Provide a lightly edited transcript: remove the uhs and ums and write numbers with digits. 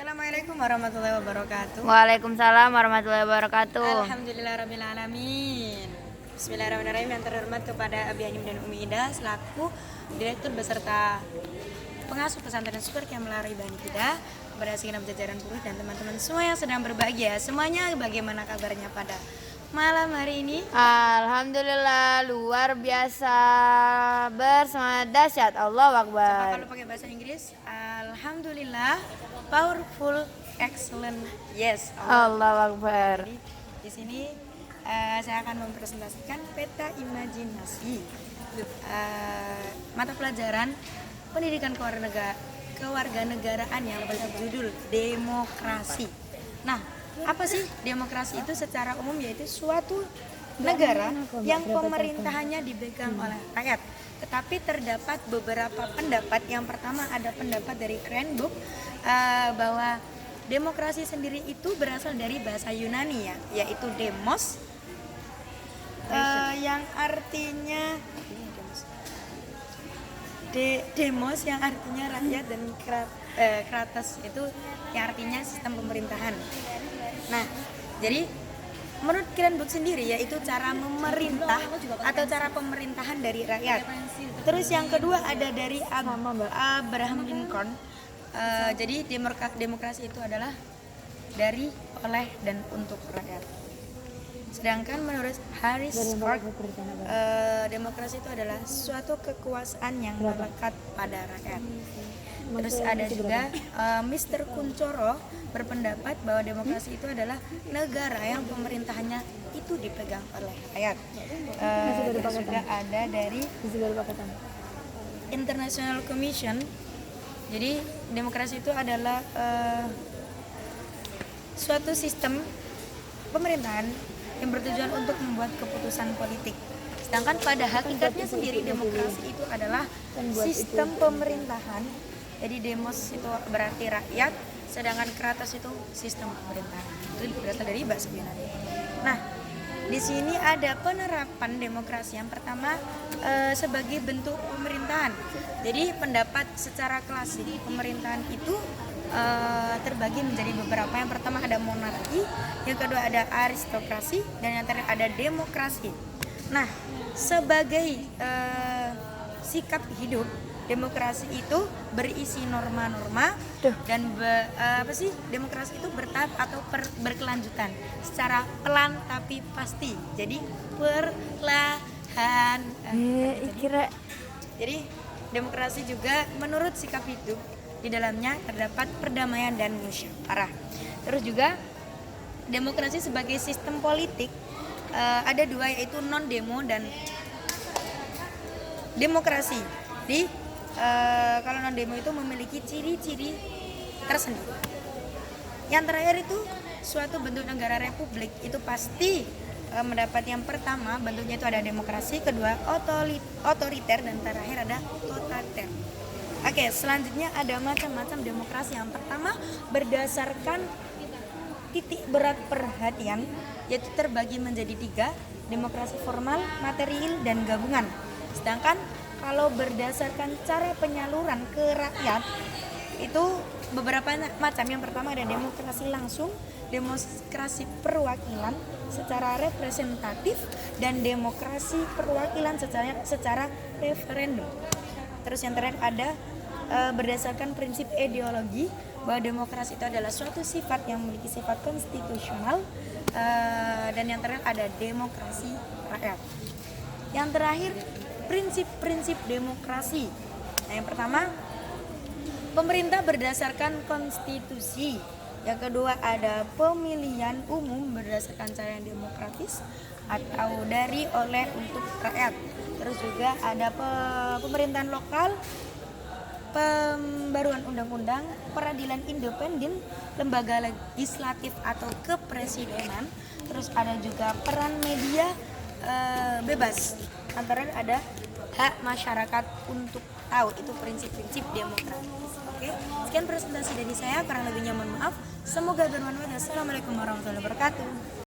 Assalamualaikum warahmatullahi wabarakatuh. Waalaikumsalam warahmatullahi wabarakatuh. Alhamdulillahirrabbilalamin. Bismillahirrahmanirrahim. Yang terhormat kepada Abi Hanim dan Umi Ida selaku Direktur beserta pengasuh pesantren Super Kamlar Ibani kita, kepada segenap jajaran guru dan teman-teman semua yang sedang berbahagia. Semuanya bagaimana kabarnya pada malam hari ini? Alhamdulillah luar biasa, bersemangat dahsyat. Allahu Coba Akbar. kalau pakai bahasa Inggris, Alhamdulillah, powerful, excellent, yes. Allahu Akbar. Jadi di sini saya akan mempresentasikan peta imajinasi mata pelajaran pendidikan kewarganegaraan yang berjudul demokrasi. Nah, apa sih demokrasi itu secara umum? Yaitu suatu negara yang pemerintahannya dipegang oleh rakyat. Tetapi terdapat beberapa pendapat. Yang pertama ada pendapat dari Cranbrook bahwa demokrasi sendiri itu berasal dari bahasa Yunani ya, yaitu demos, yang artinya demos yang artinya rakyat, dan kratos itu yang artinya sistem pemerintahan. Nah, jadi menurut Cranbrook sendiri yaitu cara memerintah atau cara pemerintahan dari rakyat. Terus yang kedua ada dari Abraham Lincoln. Jadi demokrasi itu adalah dari, oleh, dan untuk rakyat. Sedangkan menurut Harris Ford, demokrasi itu adalah suatu kekuasaan yang melekat pada rakyat. Terus ada juga Mr. Kuncoro berpendapat bahwa demokrasi itu adalah negara yang pemerintahannya itu dipegang oleh rakyat. Terus juga ada dari International Commission. Jadi demokrasi itu adalah suatu sistem pemerintahan yang bertujuan untuk membuat keputusan politik. Sedangkan pada hakikatnya sendiri demokrasi itu adalah sistem pemerintahan. Jadi demos itu berarti rakyat, sedangkan kratos itu sistem pemerintahan. Itu berasal dari bahasa Yunani. Nah, di sini ada penerapan demokrasi. Yang pertama sebagai bentuk pemerintahan. Jadi pendapat secara klasik pemerintahan itu terbagi menjadi beberapa. Yang pertama ada monarki, yang kedua ada aristokrasi, dan yang terakhir ada demokrasi. Nah, sebagai sikap hidup, demokrasi itu berisi norma-norma dan demokrasi itu bertahap atau berkelanjutan secara pelan tapi pasti. Jadi perlahan. Jadi demokrasi juga menurut sikap hidup di dalamnya terdapat perdamaian dan musyawarah. Terus juga demokrasi sebagai sistem politik ada dua, yaitu non demo dan demokrasi. Kalau non demo itu memiliki ciri-ciri tersendiri. Yang terakhir itu suatu bentuk negara republik itu pasti mendapat yang pertama bentuknya itu ada demokrasi, kedua otoriter, dan terakhir ada totaliter. Oke, selanjutnya ada macam-macam demokrasi. Yang pertama berdasarkan titik berat perhatian, yaitu terbagi menjadi 3, demokrasi formal, material, dan gabungan. Sedangkan kalau berdasarkan cara penyaluran ke rakyat itu beberapa macam. Yang pertama ada demokrasi langsung, demokrasi perwakilan secara representatif, dan demokrasi perwakilan secara referendum. Terus yang terakhir ada berdasarkan prinsip ideologi, bahwa demokrasi itu adalah suatu sifat yang memiliki sifat konstitusional, dan yang terakhir ada demokrasi rakyat. Yang terakhir prinsip-prinsip demokrasi. Nah, yang pertama pemerintah berdasarkan konstitusi. Yang kedua ada pemilihan umum berdasarkan cara yang demokratis atau dari, oleh, untuk rakyat. Terus juga ada pemerintahan lokal, pembaruan undang-undang, peradilan independen, lembaga legislatif atau kepresidenan. Terus ada juga peran media bebas. Antara ada hak masyarakat untuk tahu. Itu prinsip-prinsip demokratis. Oke, sekian presentasi dari saya. Kurang lebihnya mohon maaf. Semoga bermanfaat. Assalamualaikum warahmatullahi wabarakatuh.